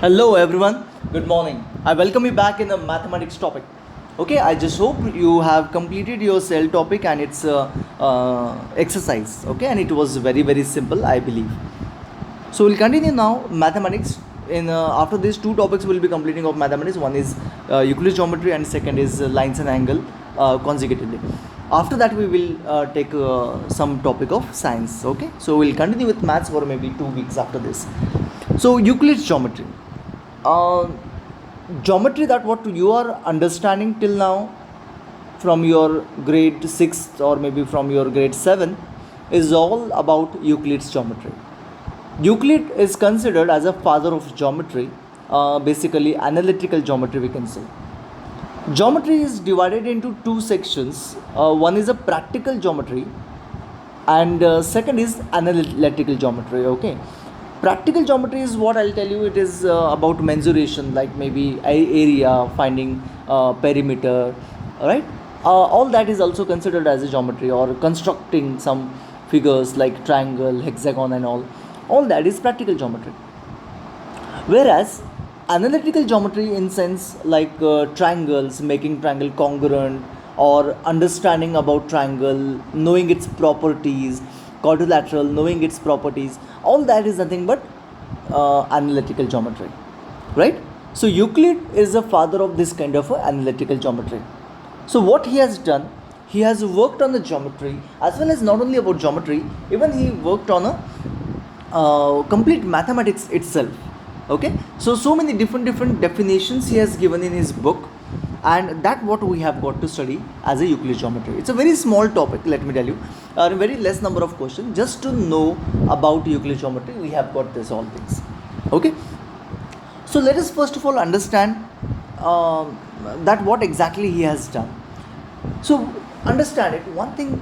Hello everyone, good morning. I welcome you back in the mathematics topic. Okay, I just hope you have completed your cell topic and its exercise. Okay, and it was very simple, I believe. So we'll continue now mathematics. In after these two topics, we'll be completing of mathematics. One is Euclid's geometry and second is lines and angle consecutively. After that, we will take some topic of science. Okay, so we'll continue with maths for maybe 2 weeks after this. So Euclid's geometry. uh, Geometry that what you are understanding till now from your grade 6 or maybe from your grade 7 is all about Euclid's geometry. Euclid is considered as a father of geometry, basically analytical geometry we can say. Geometry is divided into two sections. One is a practical geometry and second is analytical geometry. Okay, practical geometry is what I'll tell you. It is about mensuration, like maybe area, finding perimeter, right? All that is also considered as a geometry, or constructing some figures like triangle, hexagon and all that is practical geometry. Whereas analytical geometry in sense like triangles, making triangle congruent, or understanding about triangle, knowing its properties, quadrilateral, knowing its properties, all that is nothing but analytical geometry, right? So Euclid is the father of this kind of analytical geometry. So what he has done, he has worked on the geometry as well as not only about geometry, even he worked on a complete mathematics itself. Okay, so many different definitions he has given in his book, and that what we have got to study as a Euclid geometry. It's a very small topic, let me tell you, very less number of questions. Just to know about Euclid geometry, we have got this all things. Okay, so let us first of all understand that what exactly he has done. So understand it. One thing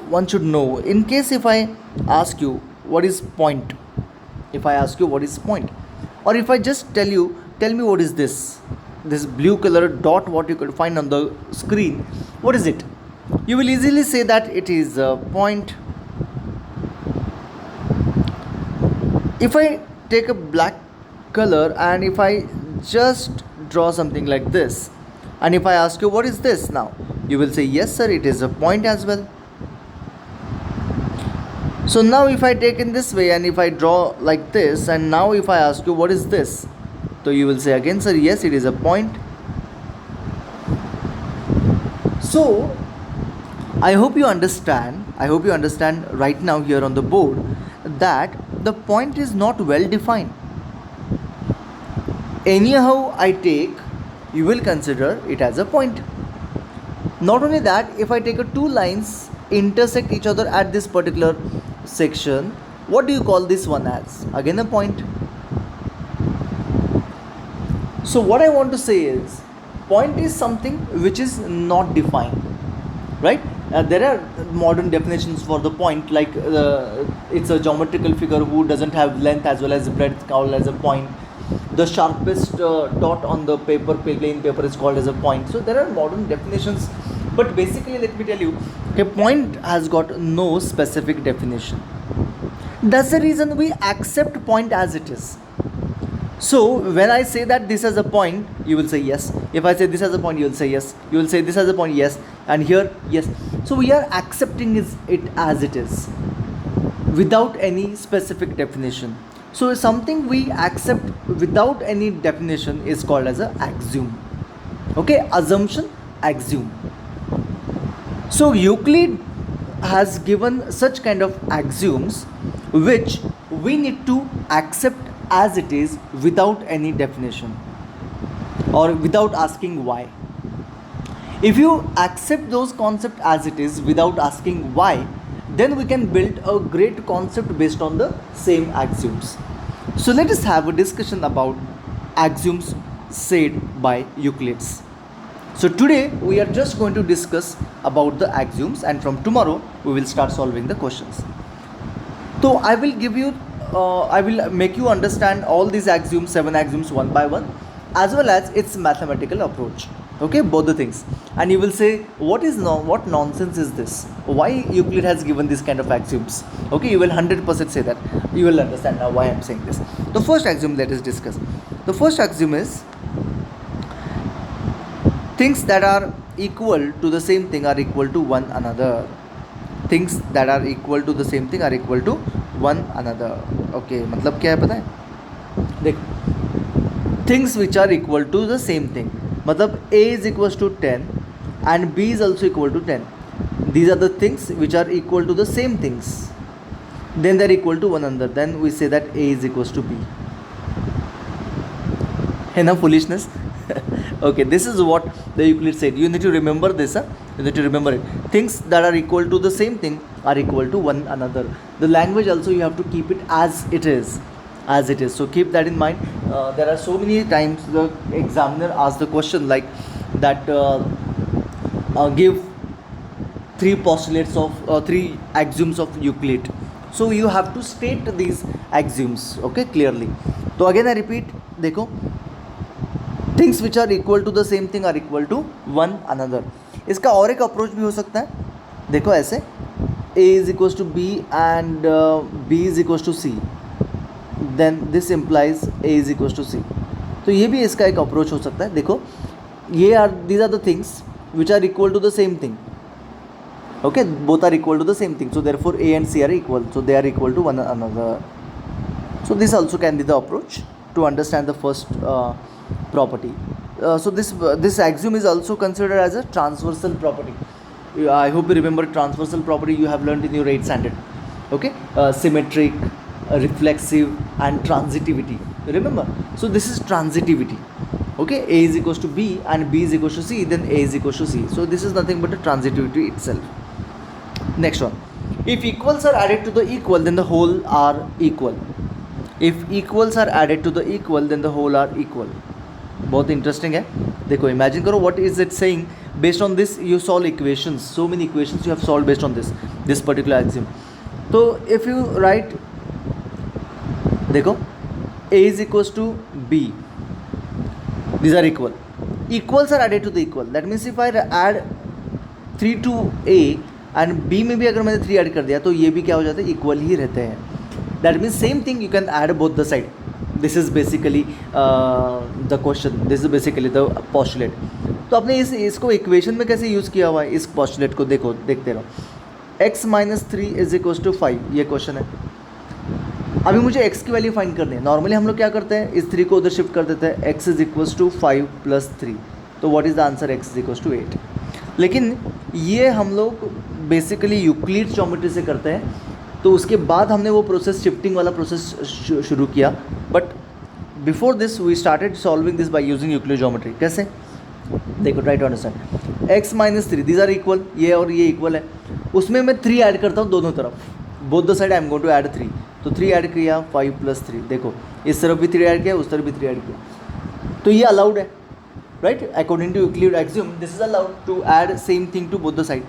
one should know, in case if I ask you what is point, if I ask you what is point, or if I just tell you, tell me what is this blue color dot what you could find on the screen, what is it? You will easily say that it is a point. If I take a black color and if I just draw something like this, and if I ask you what is this now, you will say yes sir, it is a point as well. So now if I take in this way and if I draw like this, and now if I ask you what is this, so you will say again sir, yes it is a point. So I hope you understand, I hope you understand right now here on the board that the point is not well defined. Anyhow I take, you will consider it as a point. Not only that, if I take a two lines intersect each other at this particular section, what do you call this one as? Again a point. So what I want to say is, point is something which is not defined, right? There are modern definitions for the point, like it's a geometrical figure who doesn't have length as well as breadth, called as a point. The sharpest dot on the paper, plain paper, is called as a point. So there are modern definitions, but basically let me tell you, a point has got no specific definition. That's the reason we accept point as it is. So when I say that this has a point, you will say yes. If I say this has a point, you will say yes. You will say this has a point, yes. And here, yes. So we are accepting it as it is, without any specific definition. So something we accept without any definition is called as an axiom. Okay, assumption, axiom. So Euclid has given such kind of axioms which we need to accept as it is without any definition or without asking why. If you accept those concepts as it is without asking why, then we can build a great concept based on the same axioms. So let us have a discussion about axioms said by Euclid. So today we are just going to discuss about the axioms, and from tomorrow we will start solving the questions. So I will give you, I will make you understand all these axioms, 7 axioms one by one, as well as its mathematical approach. Okay, both the things. And you will say, what nonsense is this? Why Euclid has given this kind of axioms? Okay, you will 100% say that. You will understand now why I'm saying this. The first axiom, let us discuss. The first axiom is, things that are equal to the same thing are equal to one another. Things that are equal to the same thing are equal to one another. Okay, मतलब क्या है पता है? देखो, things which are equal to the same thing, मतलब a is equals to 10 and b is also equal to 10. These are the things which are equal to the same things, then they are equal to one another, then we say that a is equals to b. है ना foolishness? Okay, this is what the Euclid said. You need to remember this. You need to remember it. Things that are equal to the same thing are equal to one another. The language also, you have to keep it as it is. As it is. So keep that in mind. There are so many times the examiner asks the question like that, give three postulates of three axioms of Euclid. So you have to state these axioms, okay, clearly. So again I repeat, देखो, things which are equal to the same thing are equal to one another. इसका और एक approach भी हो सकता है. देखो ऐसे, a is equals to B and b is equals to C, then this implies a is equals to C. तो ये भी इसका एक अप्रोच हो सकता है. देखो, ये are these are the things which are equal to the same thing. Okay, both are equal to the same thing, so therefore a and c are equal, so they are equal to one another. So this also can be the approach to understand the first property. So this axiom is also considered as a transversal property. I hope you remember transversal property you have learned in your 8th standard. Okay, symmetric, reflexive and transitivity. Remember? So this is transitivity. Okay, a is equals to b and b is equals to c, then a is equals to c. So this is nothing but a transitivity itself. Next one, if equals are added to the equal, then the whole are equal. If equals are added to the equal, then the whole are equal. बहुत interesting है. देखो, imagine करो what is it saying. Based on this you solve equations. So many equations you have solved based on this particular axiom. So if you write, देखो, a is equals to b, these are equal. Equals are added to the equal. That means if I add 3 to a and b में भी अगर मैंने 3 add कर दिया तो ये भी क्या हो जाते हैं, इक्वल ही रहते हैं. That means same thing you can add both the side. This is basically the question. This is basically the postulate. तो आपने इसको इक्वेशन में कैसे यूज़ किया हुआ है, इस postulate को देखो, देखते रहो. x minus 3 is equals to 5, ये क्वेश्चन है. अभी मुझे x की वैल्यू फाइंड करनी है. नॉर्मली हम लोग क्या करते हैं, इस 3 को उधर शिफ्ट कर देते हैं. x is equals to 5 plus 3, तो what is the answer, x is equals to 8. लेकिन ये हम लोग बेसिकली यूक्लिड ज्योमेट्री से करते हैं, तो उसके बाद हमने वो प्रोसेस, शिफ्टिंग वाला प्रोसेस शुरू किया. But before this we started solving this by using Euclid geometry. कैसे, देखो, try to understand. x minus 3, these are equal, ये और ये इक्वल है. उसमें मैं 3 ऐड करता हूँ दोनों तरफ, both the side I am going to add 3. तो 3 ऐड किया, 5 प्लस 3. देखो, इस तरफ भी 3 ऐड किया, उस तरफ भी 3 ऐड किया, तो ये अलाउड है, right. According to Euclid axiom this is allowed to add same thing to both the side.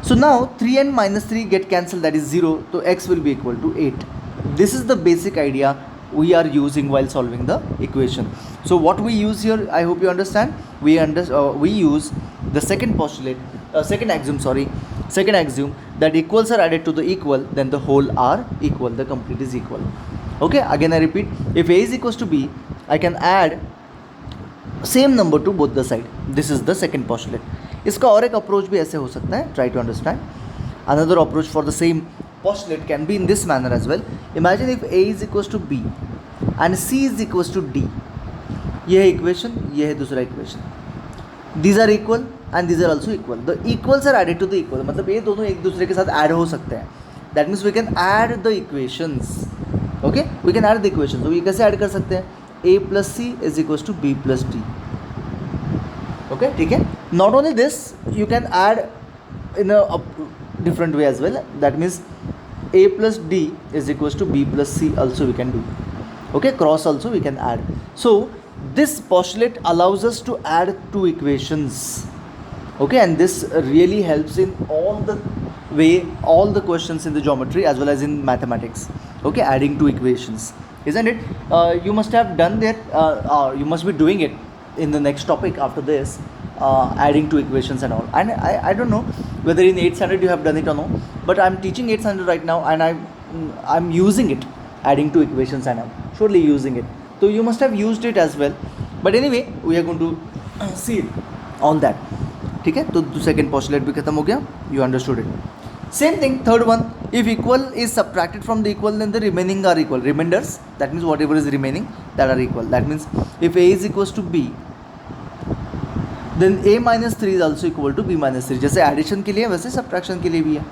So now 3 and minus 3 get cancelled, that is 0, so x will be equal to 8. This is the basic idea we are using while solving the equation. So what we use here, I hope you understand, we use the second postulate, second axiom that equals are added to the equal, then the whole are equal, the complete is equal. Okay, again I repeat, if a is equals to b, I can add same number to both the side. This is the second postulate. इसका और एक approach भी ऐसे हो सकता है. Try to understand. Another approach for the same postulate can be in this manner as well. Imagine if a is equals to b and c is equals to d. ये है इक्वेशन, ये है दूसरा equation. These are equal and these are also equal. The equals are added to the equal. मतलब ये दोनों एक दूसरे के साथ ऐड हो सकते हैं. That means we can add the equations. Okay, we can add the equations. तो ये कैसे ऐड कर सकते हैं, a plus c is equals to b plus d. Okay, ठीक है. Not only this, you can add in a different way as well. That means a plus d is equals to b plus c also we can do. Okay, cross also we can add. So this postulate allows us to add two equations. Okay, and this really helps in all the questions in the geometry as well as in mathematics. Okay, adding two equations, isn't it? You must have done that, or you must be doing it in the next topic after this, adding two equations and all. And I don't know whether in 8th standard you have done it or no, but I'm teaching 8th standard right now, and I'm using it, adding two equations, and I'm surely using it. So you must have used it as well. But anyway, we are going to see it on that. ठीक है, तो second postulate भी खत्म हो गया. You understood it. Same thing, third one, if equal is subtracted from the equal, then the remaining are equal. Remainders, that means whatever is remaining, that are equal. That means if a is equals to b, then a minus 3 is also equal to b minus 3. जैसे addition के लिए वैसे subtraction के लिए भी है.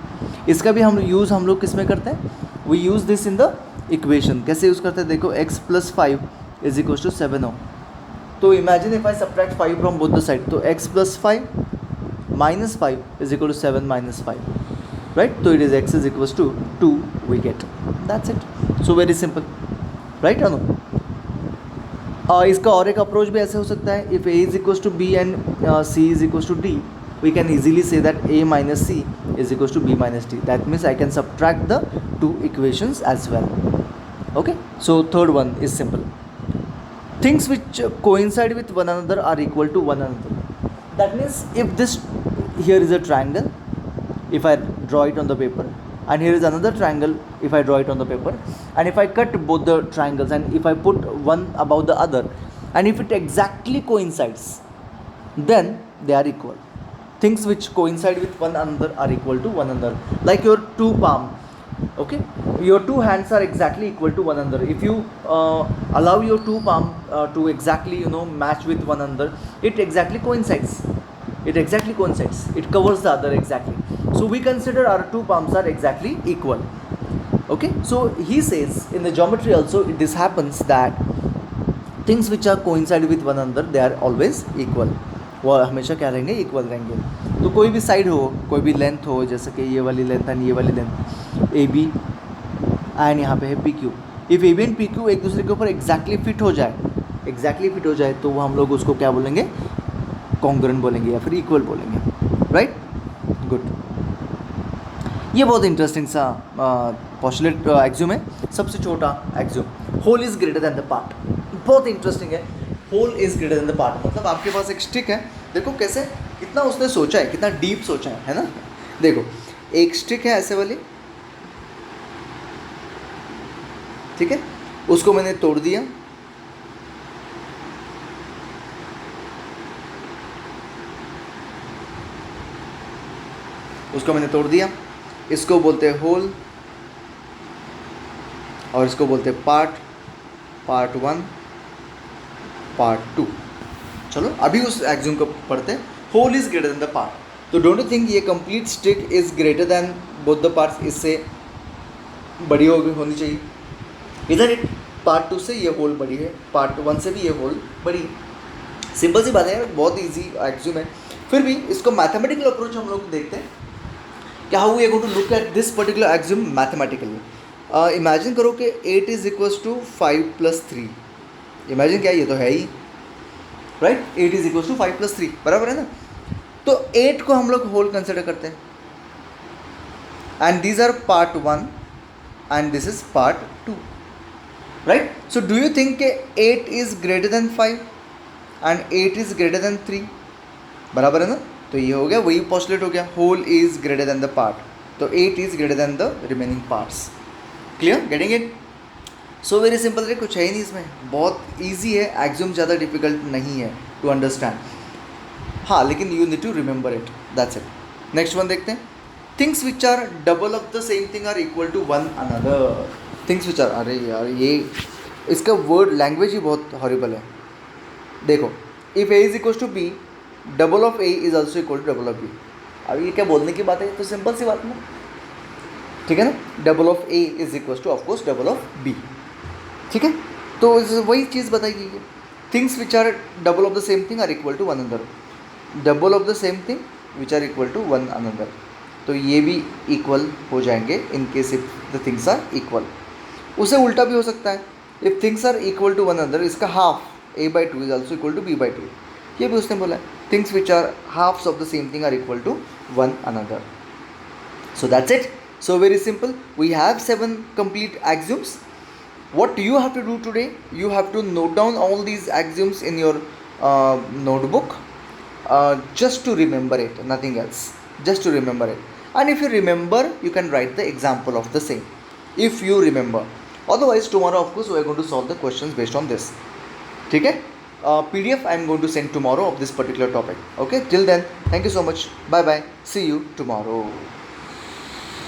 इसका भी हम लोग किस में करते हैं? We use this in the equation. कैसे यूज़ करते हैं? देखो, x plus 5 is equals to 7. तो imagine if I subtract 5 from both the side, तो x plus 5 minus 5 is equal to 7 minus 5. Right? So it is x is equals to 2 we get. That's it. So very simple. Right or no? इसका और एक approach भी ऐसे हो सकता है. If a is equals to b and c is equals to d, we can easily say that a minus c is equals to b minus d. That means I can subtract the two equations as well. Okay? So third one is simple. Things which coincide with one another are equal to one another. That means if this, here is a triangle, if I draw it on the paper, and here is another triangle, if I draw it on the paper, and if I cut both the triangles and if I put one above the other, and if it exactly coincides, then they are equal. Things which coincide with one another are equal to one another. Like your two palm, okay, your two hands are exactly equal to one another. If you allow your two palm to exactly match with one another, it exactly coincides. It covers the other exactly. So we consider our two palms are exactly equal. Okay, so he says in the geometry also this happens, that things which are coincide with one another, they are always equal. वो हमेशा क्या रहेंगे? Equal रहेंगे. तो कोई भी side हो, कोई भी लेंथ हो, जैसे कि ये वाली लेंथ एंड ये वाली लेंथ, ए बी एंड यहाँ पे है P Q. If A B and P Q एक दूसरे के ऊपर एग्जैक्टली फिट हो जाए, तो वो हम लोग उसको क्या बोलेंगे? कॉन्ग्रुएंट बोलेंगे या फिर इक्वल बोलेंगे. राइट? गुड. ये बहुत इंटरेस्टिंग सा पोस्टुलेट एक्सियोम है. सबसे छोटा axiom, whole is greater than the part. बहुत इंटरेस्टिंग है. Whole is greater than the part मतलब आपके पास एक स्टिक है. देखो कैसे, कितना उसने सोचा है, कितना डीप सोचा है ना. देखो, एक स्टिक है ऐसे वाली, ठीक है, उसको मैंने तोड़ दिया. इसको बोलते हैं होल, और इसको बोलते हैं पार्ट 1, पार्ट 2. चलो अभी उस एक्सियोम को पढ़ते हैं. Whole is greater than the part. तो डोंट यू थिंक ये complete stick is greater than both the parts? इससे बड़ी होनी चाहिए. इधर इट पार्ट 2 से ये होल बड़ी है, पार्ट 1 से भी ये होल बड़ी. सिंपल सी बात है, बहुत ईजी एक्सियोम है. फिर भी इसको मैथमेटिकल अप्रोच हम लोग देखते हैं कि how we are going to look at this particular axiom mathematically. Imagine करो कि 8 इज इक्वल्स टू 5 + 3. इमेजिन क्या, ये तो है ही. राइट? 8 इज इक्वल्स टू 5 + 3, बराबर है ना. तो 8 को हम लोग होल कंसिडर करते हैं, and these are part 1 and this is part 2. Right? So do you think कि 8 is greater than 5 and 8 is greater than 3? बराबर है ना. तो ये हो गया, वही पोस्टुलेट हो गया, whole is greater than the part. तो 8 is greater than the remaining parts. Clear? Getting it? So very simple है, कुछ है ही नहीं इसमें, बहुत ईजी है. एक्सियोम ज़्यादा डिफिकल्ट नहीं है टू अंडरस्टैंड. हाँ, लेकिन you need to remember it. That's it. Next one देखते हैं. Things which are double of the same thing are equal to one another. Things which are, अरे यार ये इसका वर्ड लैंग्वेज ही बहुत हॉरिबल है. देखो, if A is equal to B, double of A is also equal to double of B. अब ये क्या बोलने की बात है? तो सिंपल सी बात है, ठीक है ना. Double of A is equal to of course double of B. ठीक है, तो वही चीज़ बताई गई है. Things which are double of the same thing are equal to one another. Double of the same thing which are equal to one another. तो ये भी इक्वल हो जाएंगे in case if the things are equal. उसे उल्टा भी हो सकता है. If things are equal to one another, इसका half a/2 is also equal to b/2. ये भी उसने बोला है. Things which are halfs of the same thing are equal to one another. So that's it. So very simple, we have 7 complete axioms. What you have to do today, you have to note down all these axioms in your notebook, just to remember it, nothing else, just to remember it. And if you remember, you can write the example of the same, if you remember. Otherwise, tomorrow, of course, we are going to solve the questions based on this. Okay? PDF I am going to send tomorrow of this particular topic. Okay? Till then, thank you so much. Bye bye. See you tomorrow.